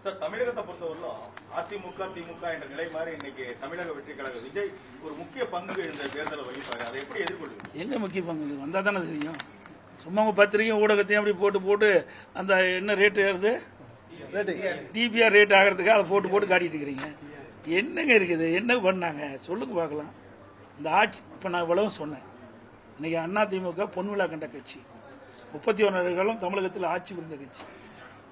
Sir, தமிழகத்தை பொறுத்தவரையிலும் அதிமுக திமுக என்ற நிலை மாதிரி இன்னைக்கு தமிழக வெற்றி கழக விஜய் ஒரு முக்கிய பங்கு இந்த தேர்தலை வகிப்பாரு. அதை எப்படி எதிர்கொள்வீங்க? எங்க முக்கிய பங்கு வந்தா தானே தெரியும். சும்மா உங்க பத்திரிகையும் ஊடகத்தையும் அப்படி போட்டு அந்த என்ன ரேட்டு ஏறுது, டிபிஆர் ரேட் ஆகிறதுக்கு அதை போட்டு காட்டிட்டு இருக்கிறீங்க. என்னங்க இருக்குது, என்ன பண்ணாங்க சொல்லுங்க பார்க்கலாம். இந்த ஆட்சி இப்போ நான் இவ்வளவு சொன்னேன். இன்னைக்கு அதிமுக பொன்விழா கண்ட கட்சி, 31 ஆண்டுகளும் தமிழகத்தில் ஆட்சி புரிந்த கட்சி.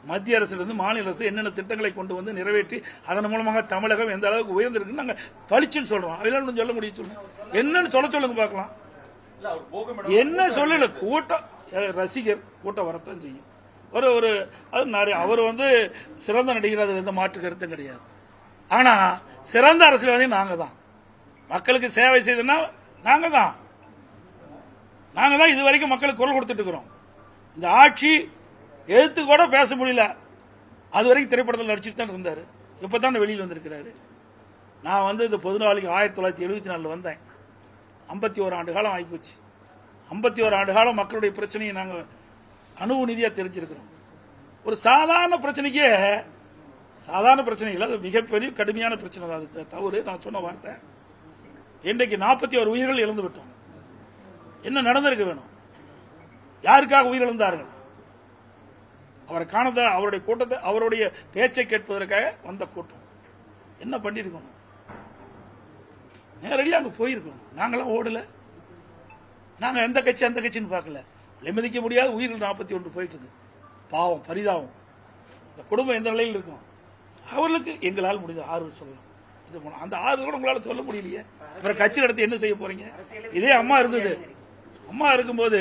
மத்திய அரசிலிருந்து மாநில அரசு என்னென்ன திட்டங்களை கொண்டு வந்து நிறைவேற்றி அதன் மூலமாக தமிழகம் எந்த அளவுக்கு உயர்ந்திருக்குன்னு நாங்கள் பளிச்சுன்னு சொல்றோம். அதெல்லாம் சொல்ல முடியும், சொல்லுங்க என்னன்னு சொல்லுங்க பார்க்கலாம். என்ன சொல்லல, கூட்டம் ரசிகர் கூட்டம் வரத்தான் செய்யும். ஒரு அது அவர் சிறந்த நடிகர், அது எந்த மாற்று கருத்தும் கிடையாது. ஆனா சிறந்த அரசியல்வாதி நாங்க தான். மக்களுக்கு சேவை செய்தோம்னா நாங்க தான் இது வரைக்கும் மக்களுக்கு குரல் கொடுத்துட்டு இருக்கிறோம். இந்த ஆட்சி எதிர்த்து கூட பேச முடியல. அது வரைக்கும் திரைப்படத்தில் நடிச்சுட்டு தான் இருந்தாரு. இப்பதான் வெளியில் வந்திருக்கிறாரு. நான் இந்த பொதுநாளைக்கு 1974 வந்தேன். 51 ஆண்டு காலம் ஆகிப்போச்சு. 51 ஆண்டு காலம் மக்களுடைய பிரச்சனையை நாங்கள் அனுபவ நிதியா தெரிஞ்சிருக்கிறோம். ஒரு சாதாரண பிரச்சனைக்கே சாதாரண பிரச்சனை இல்லை, அது மிகப்பெரிய கடுமையான பிரச்சனை தான். அது தவறு, நான் சொன்ன வார்த்தை. இன்றைக்கு 41 உயிர்கள் இழந்து விட்டோம். என்ன நடந்திருக்க வேணும்? யாருக்காக உயிர் இழந்தார்கள்? அவரை காணத அவருடைய கூட்டத்தை, அவருடைய பேச்சை கேட்பதற்காக வந்த கூட்டம். என்ன பண்ணிருக்கணும்? நேரடியாக அங்க போயிருக்கணும். நாங்களாம் ஓடல. நாங்க எந்த கட்சி அந்த கட்சின்னு பார்க்கல. நிம்மதிக்க முடியாத உயிர்கள் 41 போயிட்டு. பாவம், பரிதாபம். இந்த குடும்பம் எந்த நிலையில் இருக்கும்? அவர்களுக்கு எங்களால் முடிந்த ஆறுதல் சொல்லலாம். அந்த ஆறுதல் கூட உங்களால சொல்ல முடியலையே. அப்புறம் கட்சி நடத்தி என்ன செய்ய போறீங்க? இதே அம்மா இருந்தது. அம்மா இருக்கும்போது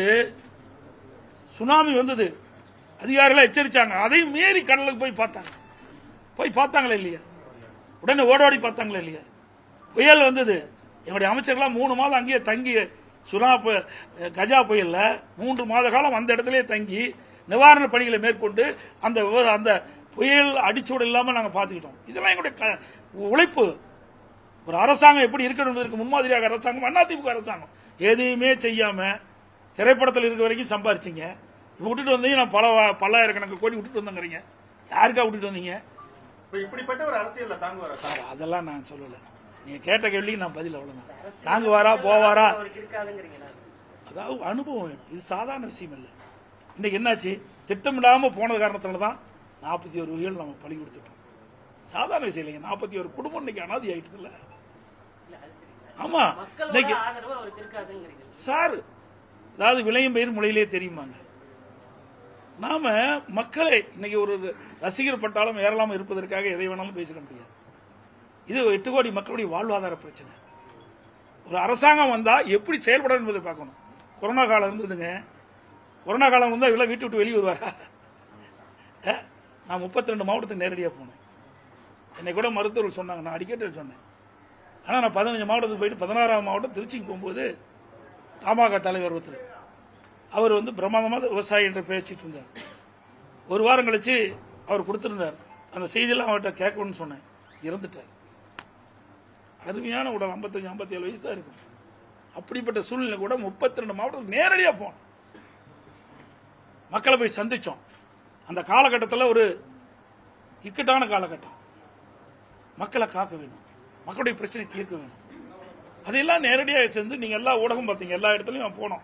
சுனாமி வந்தது, அதிகாரிகள் எச்சரிச்சாங்க. அதையும் மீறி கடலுக்கு போய் பார்த்தாங்களே இல்லையா? உடனே ஓடோடி பார்த்தாங்களே இல்லையா? புயல் வந்தது, எங்களுடைய அமைச்சர்கள்லாம் 3 மாதம் அங்கேயே தங்கி, கஜா புயல்ல 3 மாத காலம் அந்த இடத்திலே தங்கி நிவாரண பணிகளை மேற்கொண்டு அந்த புயல் அடிச்சூடு இல்லாம நாங்க பாத்துக்கிட்டோம். இதெல்லாம் எங்களுடைய உழைப்பு. ஒரு அரசாங்கம் எப்படி இருக்கணும் என்பதற்கு முன்மாதிரியாக அரசாங்கம் அதிமுக அரசாங்கம். எதையுமே செய்யாம திரைப்படத்தில் இருக்க வரைக்கும் சம்பாரிச்சிங்க. விட்டுட்டு வந்தீங்க. நான் பல்லாயிரக்கணக்கு கோடி விட்டுட்டு வந்தேங்கிறீங்க. யாருக்கா விட்டுட்டு வந்தீங்க? இப்படிப்பட்ட ஒரு அரசியல் தாங்குவாரா சார்? அதெல்லாம் நான் சொல்லல. நீங்க கேட்ட கேள்விக்கு நான் பதில் அவ்வளவுதான். தாங்குவாரா போவாரா? அதாவது அனுபவம் வேணும். இது சாதாரண விஷயம் இல்லை. இன்னைக்கு என்னாச்சு? திட்டமிடாம போனது காரணத்தினாலதான் 41 உயிர்கள் நம்ம பலி கொடுத்துட்டோம். சாதாரண விஷயம் இல்லைங்க. 41 குடும்பம் இன்னைக்கு அனாதி ஆயிட்டு இல்ல. ஆமா, இன்னைக்கு சார், அதாவது விளையும் பெயர் முளையிலே தெரியுமாங்க. நாம மக்களை இன்னைக்கு ஒரு ரசிகர் பட்டாலும் ஏறலாம இருப்பதற்காக எதை வேணாலும் பேசிட முடியாது. இது 8 கோடி மக்களுடைய வாழ்வாதார பிரச்சனை. ஒரு அரசாங்கம் வந்தா எப்படி செயல்படும் என்பதை பார்க்கணும். கொரோனா காலம் இருந்ததுங்க. கொரோனா காலம் வந்தா இவ்வளவு வீட்டு விட்டு வெளியே வருவாரா? நான் 32 மாவட்டத்துக்கு நேரடியாக போனேன். என்னை கூட மருத்துவர்கள் சொன்னாங்க, நான் அடிக்கடி சொன்னேன். ஆனா நான் 15 மாவட்டத்துக்கு போயிட்டு 16ஆம் மாவட்டம் திருச்சிக்கு போகும்போது தமாக தலைவர் ஒருத்தர், அவர் பிரமாதமாக விவசாயி என்று பேசிட்டு இருந்தார். ஒரு வாரம் கழிச்சு அவர் கொடுத்திருந்தார். அந்த செய்தியெல்லாம் அவர்கிட்ட கேட்கணும்னு சொன்னேன். இறந்துட்டார். அருமையான உடல், 55-57 வயசு தான் இருக்கும். அப்படிப்பட்ட சூழ்நிலை கூட 32 மாவட்டத்துக்கு நேரடியாக போனோம். மக்களை போய் சந்திச்சோம். அந்த காலகட்டத்தில் ஒரு இக்கட்டான காலகட்டம். மக்களை காக்க வேணும், மக்களுடைய பிரச்சனை தீர்க்க வேணும். அதையெல்லாம் நேரடியாக சேர்ந்து நீங்க எல்லா ஊடகம் பார்த்தீங்க, எல்லா இடத்துலையும் போனோம்.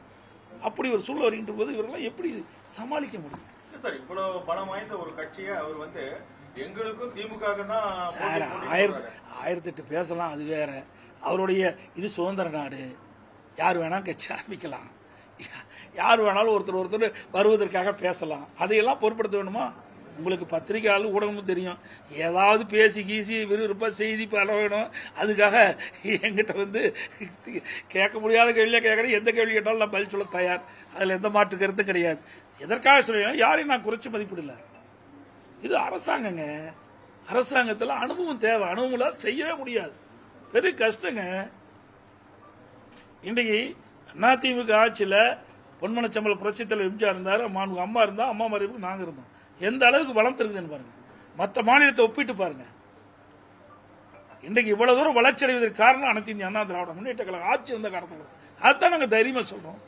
அப்படி ஒரு சூழல் வருகின்ற போது இவரெல்லாம் எப்படி சமாளிக்க முடியும்? சார், இவ்வளவு பலம் வாய்ந்த ஒரு கட்சியை அவர் எங்களுக்கும் திமுக தான் சார் 1008 பேசலாம், அது வேற. அவருடைய இது சுதந்திர நாடு, யார் வேணாலும் கட்சி ஆரம்பிக்கலாம், யார் வேணாலும் ஒருத்தர் வருவதற்காக பேசலாம். அதையெல்லாம் பொருட்படுத்த வேணுமா? உங்களுக்கு பத்திரிகையாளர் ஊடகமும் தெரியும். ஏதாவது பேசி கீசி விறுவிறுப்பா செய்தி பல வேணும். அதுக்காக என்கிட்ட கேட்க முடியாத கேள்வியா கேட்கறேன். எந்த கேள்வி கேட்டாலும் நான் பதில் சொல்ல தயார். அதுல எந்த மாற்று கருத்தும் கிடையாது. எதற்காக சொல்றேன்? யாரையும் நான் குறைச்சு மதிப்பிடல. இது அரசாங்கங்க. அரசாங்கத்தில் அனுபவம் தேவை. அனுபவம் செய்யவே முடியாது. பெரிய கஷ்டங்க. இன்றைக்கு அதிமுக ஆட்சியில பொன்மனச்சம்பள புரட்சித் தலைவர் எம்ஜிஆர் இருந்தாரு, அம்மா இருந்தா, அம்மா மறைவுக்கு நாங்க இருந்தோம். எந்த அளவுக்கு வளர்ந்து இருக்குதுன்னு பாருங்க. மற்ற மாநிலத்தை ஒப்பிட்டு பாருங்க. இன்றைக்கு இவ்வளவு தூரம் வளர்ச்சி அடைவதற்கு காரணம் அனைத்து இந்திய அண்ணா திராவிட முன்னேற்ற கழகம் ஆட்சி வந்த காரணத்தில். அதுதான் நாங்க தைரியமா சொல்றோம்.